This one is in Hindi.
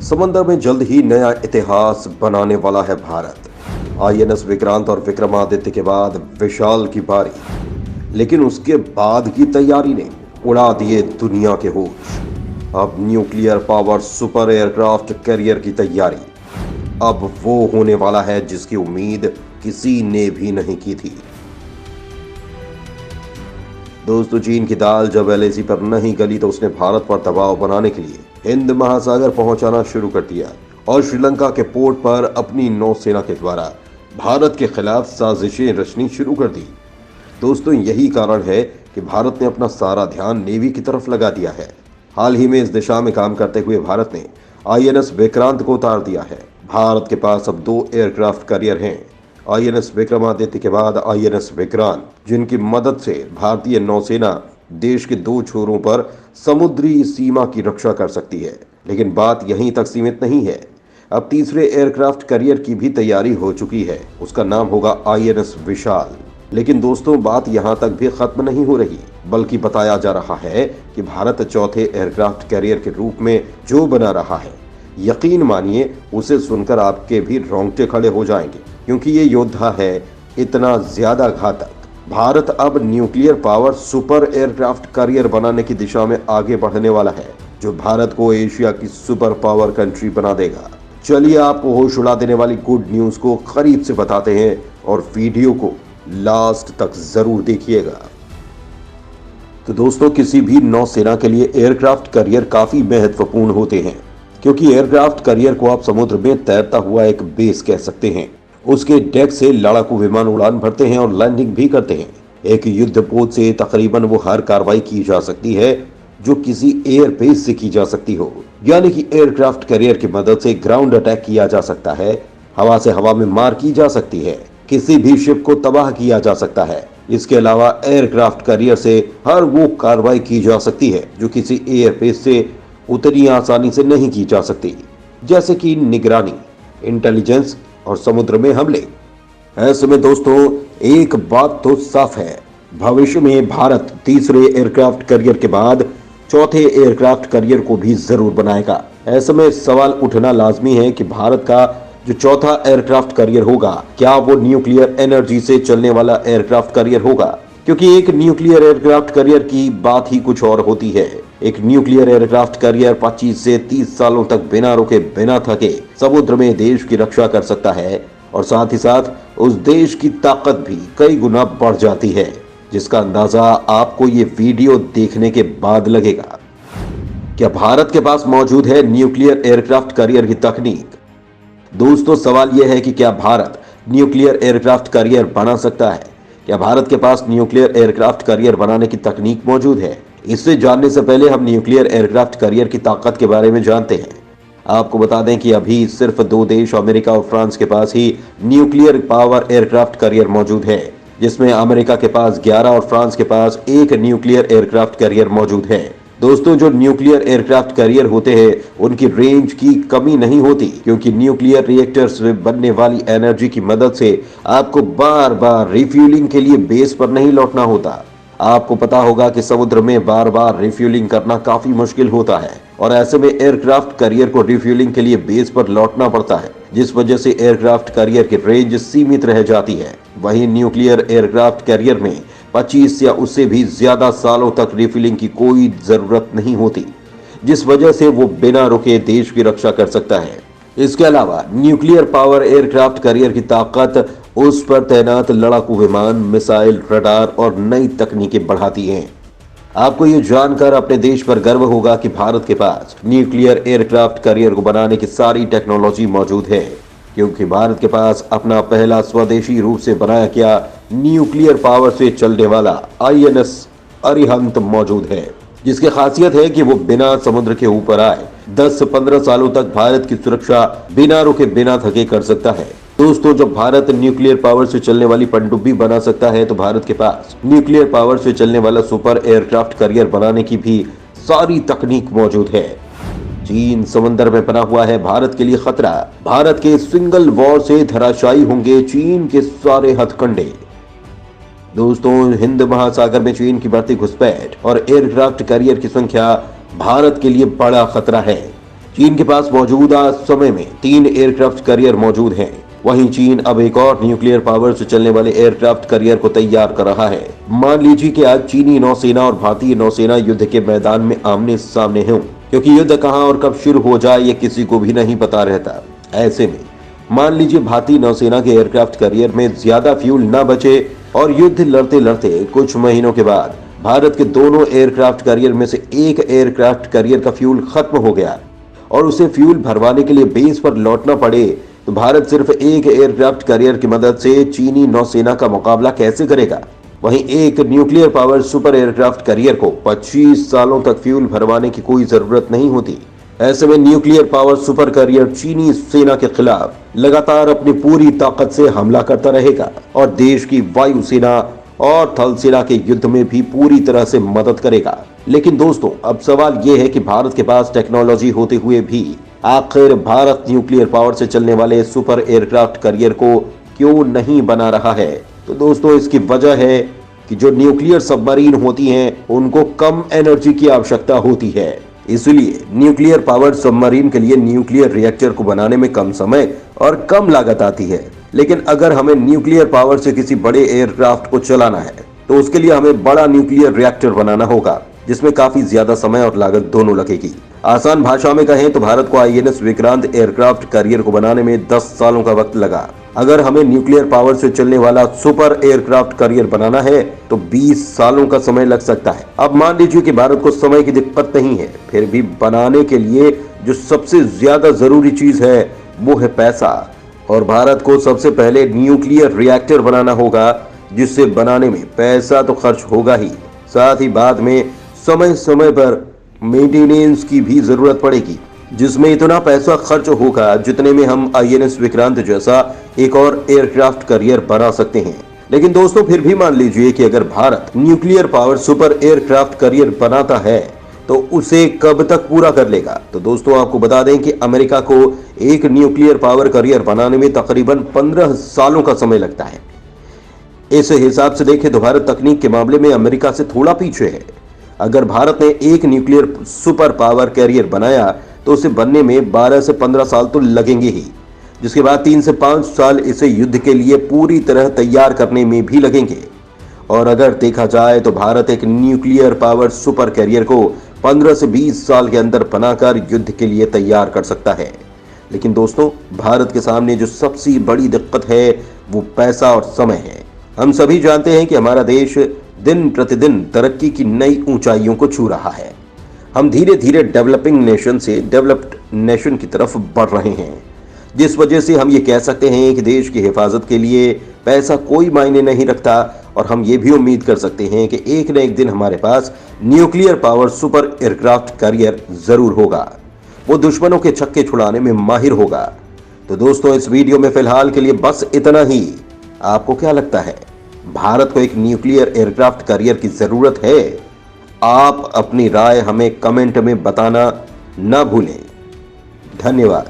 समंदर में जल्द ही नया इतिहास बनाने वाला है भारत। आईएनएस विक्रांत और विक्रमादित्य के बाद विशाल की बारी, लेकिन उसके बाद की तैयारी ने उड़ा दिए दुनिया के होश। अब nuclear power super aircraft career की तैयारी अब वो होने वाला है जिसकी उम्मीद किसी ने भी नहीं की थी। दोस्तों, चीन की दाल जब एलएसी पर नहीं गली तो उसने भारत पर दबाव बनाने के लिए हिंद महासागर पहुंचाना शुरू कर दिया और श्रीलंका के पोर्ट पर अपनी नौसेना के द्वारा भारत के खिलाफ साजिशें रचनी शुरू कर दी। दोस्तों, यही कारण है कि भारत ने अपना सारा ध्यान नेवी की तरफ लगा दिया है। हाल ही में इस दिशा में काम करते हुए भारत ने आईएनएस विक्रांत को उतार दिया है। भारत के पास अब 2 एयरक्राफ्ट कैरियर हैं, आईएनएस विक्रमादित्य के बाद आईएनएस विक्रांत, जिनकी मदद से भारतीय नौसेना देश के 2 छोरों पर समुद्री सीमा की रक्षा कर सकती है। लेकिन बात यहीं तक सीमित नहीं है। अब तीसरे एयरक्राफ्ट कैरियर की भी तैयारी हो चुकी है। उसका नाम होगा आईएनएस विशाल। लेकिन दोस्तों, बात यहां तक भी खत्म नहीं हो रही, बल्कि बताया जा रहा है कि भारत चौथे एयरक्राफ्ट कैरियर के रूप में जो बना रहा है, यकीन मानिए उसे सुनकर आपके भी रोंगटे खड़े हो जाएंगे, क्योंकि ये योद्धा है इतना ज्यादा घातक। भारत अब nuclear power super aircraft career बनाने की दिशा में आगे बढ़ने वाला है, जो भारत को एशिया की सुपर पावर कंट्री बना देगा। चलिए आपको होश उड़ा देने वाली गुड न्यूज को करीब से बताते हैं और वीडियो को लास्ट तक जरूर देखिएगा। तो दोस्तों, किसी भी नौसेना के लिए एयरक्राफ्ट कैरियर काफी महत्वपूर्ण होते हैं, क्योंकि एयरक्राफ्ट कैरियर को आप समुद्र में तैरता हुआ एक बेस कह सकते हैं। उसके डेक से लड़ाकू विमान उड़ान भरते हैं और लैंडिंग भी करते हैं। एक युद्धपोत से तकरीबन वो हर कार्रवाई की जा सकती है जो किसी एयर बेस से की जा सकती हो। यानी कि एयरक्राफ्ट कैरियर की मदद से ग्राउंड अटैक किया जा सकता है, हवा से हवा में मार की जा सकती है, किसी भी शिप को तबाह किया जा सकता है। इसके अलावा एयरक्राफ्ट कैरियर से हर वो कार्रवाई की जा सकती है जो किसी एयर बेस से उतनी आसानी से नहीं की जा सकती, जैसे कि निगरानी, इंटेलिजेंस और समुद्र में हमले। ऐसे में दोस्तों, एक बात तो साफ है, भविष्य में भारत तीसरे एयरक्राफ्ट कैरियर के बाद चौथे एयरक्राफ्ट कैरियर को भी जरूर बनाएगा। ऐसे में सवाल उठना लाजमी है कि भारत का जो चौथा एयरक्राफ्ट कैरियर होगा, क्या वो न्यूक्लियर एनर्जी से चलने वाला एयरक्राफ्ट कैरियर होगा? क्योंकि एक न्यूक्लियर एयरक्राफ्ट कैरियर की बात ही कुछ और होती है। एक न्यूक्लियर एयरक्राफ्ट कैरियर 25 से 30 सालों तक बिना रुके बिना थके समुद्र में देश की रक्षा कर सकता है, और साथ ही साथ उस देश की ताकत भी कई गुना बढ़ जाती है, जिसका अंदाजा आपको ये वीडियो देखने के बाद लगेगा। क्या भारत के पास मौजूद है न्यूक्लियर एयरक्राफ्ट कैरियर की तकनीक? दोस्तों, सवाल यह है कि क्या भारत न्यूक्लियर एयरक्राफ्ट कैरियर बना सकता है? क्या भारत के पास न्यूक्लियर एयरक्राफ्ट कैरियर बनाने की तकनीक मौजूद है? इससे जानने से पहले हम न्यूक्लियर एयरक्राफ्ट कैरियर की ताकत के बारे में जानते हैं। आपको बता दें कि अभी सिर्फ 2 देश अमेरिका और फ्रांस के पास ही न्यूक्लियर पावर एयरक्राफ्ट कैरियर मौजूद है, जिसमें अमेरिका के पास 11 और फ्रांस के पास 1 न्यूक्लियर एयरक्राफ्ट कैरियर मौजूद है। दोस्तों, जो न्यूक्लियर एयरक्राफ्ट कैरियर होते हैं उनकी रेंज की कमी नहीं होती, क्योंकि न्यूक्लियर रिएक्टर्स से बनने वाली एनर्जी की मदद से आपको बार बार रिफ्यूलिंग के लिए बेस पर नहीं लौटना होता। आपको पता होगा कि समुद्र में बार बार रिफ्यूलिंग करना काफी मुश्किल होता है, और ऐसे में एयरक्राफ्ट कैरियर को रिफ्यूलिंग के लिए बेस पर लौटना पड़ता है, जिस वजह से एयरक्राफ्ट कैरियर की रेंज सीमित रह जाती है। वहीं न्यूक्लियर एयरक्राफ्ट कैरियर में 25 या उससे भी ज्यादा सालों तक रिफ्यूलिंग की कोई जरूरत नहीं होती, जिस वजह से वो बिना रुके देश की रक्षा कर सकता है। इसके अलावा न्यूक्लियर पावर एयरक्राफ्ट कैरियर की ताकत उस पर तैनात लड़ाकू विमान, मिसाइल, रडार और नई तकनीकें बढ़ाती हैं। आपको ये जानकर अपने देश पर गर्व होगा कि भारत के पास न्यूक्लियर एयरक्राफ्ट कैरियर को बनाने की सारी टेक्नोलॉजी मौजूद है, क्योंकि भारत के पास अपना पहला स्वदेशी रूप से बनाया गया न्यूक्लियर पावर से चलने वाला आईएनएस अरिहंत मौजूद है, जिसकी खासियत है कि वो बिना समुद्र के ऊपर आए 10 से 15 सालों तक भारत की सुरक्षा बिना रुके बिना थके कर सकता है। दोस्तों, जब भारत न्यूक्लियर पावर से चलने वाली पनडुब्बी बना सकता है, तो भारत के पास न्यूक्लियर पावर से चलने वाला सुपर एयरक्राफ्ट कैरियर बनाने की भी सारी तकनीक मौजूद है। चीन समंदर में बना हुआ है भारत के लिए खतरा। भारत के सिंगल वॉर से धराशायी होंगे चीन के सारे हथकंडे। दोस्तों, हिंद महासागर में चीन की बढ़ती घुसपैठ और एयरक्राफ्ट कैरियर की संख्या भारत के लिए बड़ा खतरा है। चीन के पास मौजूदा समय में 3 एयरक्राफ्ट कैरियर मौजूद हैं। वहीं चीन अब एक और न्यूक्लियर पावर से चलने वाले एयरक्राफ्ट कैरियर को तैयार कर रहा है। मान लीजिए कि आज चीनी नौसेना और भारतीय नौसेना युद्ध के मैदान में आमने सामने हों, क्योंकि युद्ध कहां और कब शुरू हो जाए ये किसी को भी नहीं पता रहता। ऐसे में मान लीजिए भारतीय नौसेना के एयरक्राफ्ट कैरियर में ज्यादा फ्यूल न बचे और युद्ध लड़ते लड़ते कुछ महीनों के बाद भारत के दोनों एयरक्राफ्ट कैरियर में से एक एयरक्राफ्ट कैरियर का फ्यूल खत्म हो गया और उसे फ्यूल भरवाने के लिए बेस पर लौटना पड़े, तो भारत सिर्फ एक एयरक्राफ्ट कैरियर की मदद से चीनी नौसेना का मुकाबला कैसे करेगा। वहीं एक nuclear power super aircraft career को 25 सालों तक फ्यूल भरवाने की कोई जरूरत नहीं होती। ऐसे में न्यूक्लियर पावर सुपर कैरियर चीनी सेना के खिलाफ लगातार अपनी पूरी ताकत से हमला करता रहेगा और देश की वायु सेना और थल सेना के युद्ध में भी पूरी तरह से मदद करेगा। लेकिन दोस्तों, अब सवाल यह है कि भारत के पास टेक्नोलॉजी होते हुए भी आखिर भारत न्यूक्लियर पावर से चलने वाले सुपर एयरक्राफ्ट कैरियर को क्यों नहीं बना रहा है। तो दोस्तों, इसकी वजह है कि जो न्यूक्लियर सबमरीन होती हैं उनको कम एनर्जी की आवश्यकता होती है। इसलिए न्यूक्लियर पावर सबमरीन के लिए न्यूक्लियर रिएक्टर को बनाने में कम समय और कम लागत आती है। लेकिन अगर हमें न्यूक्लियर पावर से किसी बड़े एयरक्राफ्ट को चलाना है तो उसके लिए हमें बड़ा न्यूक्लियर रिएक्टर बनाना होगा, जिसमें काफी ज्यादा समय और लागत दोनों लगेगी। आसान भाषा में कहें तो भारत को आईएनएस विक्रांत एयरक्राफ्ट कैरियर को बनाने में 10 सालों का वक्त लगा। अगर हमें न्यूक्लियर पावर से चलने वाला सुपर एयरक्राफ्ट कैरियर बनाना है तो 20 सालों का समय लग सकता है। अब मान लीजिए कि भारत को समय की दिक्कत नहीं है, फिर भी बनाने के लिए जो सबसे ज्यादा जरूरी चीज है वो है पैसा, और भारत को सबसे पहले न्यूक्लियर रिएक्टर बनाना होगा, जिससे बनाने में पैसा तो खर्च होगा ही, साथ ही बाद में समय समय पर मेंटेनेंस की भी जरूरत पड़ेगी, जिसमें इतना पैसा खर्च होगा जितने में हम आईएनएस विक्रांत जैसा एक और एयरक्राफ्ट कैरियर बना सकते हैं। लेकिन दोस्तों, फिर भी मान लीजिए कि अगर Bharat nuclear power super aircraft career बनाता है तो उसे कब तक पूरा कर लेगा। तो दोस्तों, आपको बता दें कि अमेरिका को एक न्यूक्लियर पावर कैरियर बनाने में तकरीबन 15 सालों का समय लगता है। इस हिसाब से देखें तो भारत तकनीक के मामले में अमेरिका से थोड़ा पीछे है। अगर भारत ने एक न्यूक्लियर सुपर पावर कैरियर बनाया तो उसे बनने में 12 से 15 साल तो लगेंगे ही, जिसके बाद 3 से 5 साल इसे युद्ध के लिए पूरी तरह तैयार करने में भी लगेंगे। और अगर देखा जाए तो भारत एक न्यूक्लियर पावर सुपर कैरियर को 15 से 20 साल के अंदर बनाकर युद्ध के लिए तैयार कर सकता है। लेकिन दोस्तों, भारत के सामने जो सबसे बड़ी दिक्कत है वो पैसा और समय है। हम सभी जानते हैं कि हमारा देश दिन प्रतिदिन तरक्की की नई ऊंचाइयों को छू रहा है। हम धीरे धीरे डेवलपिंग नेशन से डेवलप्ड नेशन की तरफ बढ़ रहे हैं, जिस वजह से हम ये कह सकते हैं कि देश की हिफाजत के लिए पैसा कोई मायने नहीं रखता, और हम ये भी उम्मीद कर सकते हैं कि एक न एक दिन हमारे पास nuclear power super aircraft carrier जरूर होगा। वो दुश्मनों के छक्के छुड़ाने में माहिर होगा। तो दोस्तों, इस वीडियो में फिलहाल के लिए बस इतना ही। आपको क्या लगता है, भारत को एक न्यूक्लियर एयरक्राफ्ट कैरियर की जरूरत है? आप अपनी राय हमें कमेंट में बताना न भूलें। धन्यवाद।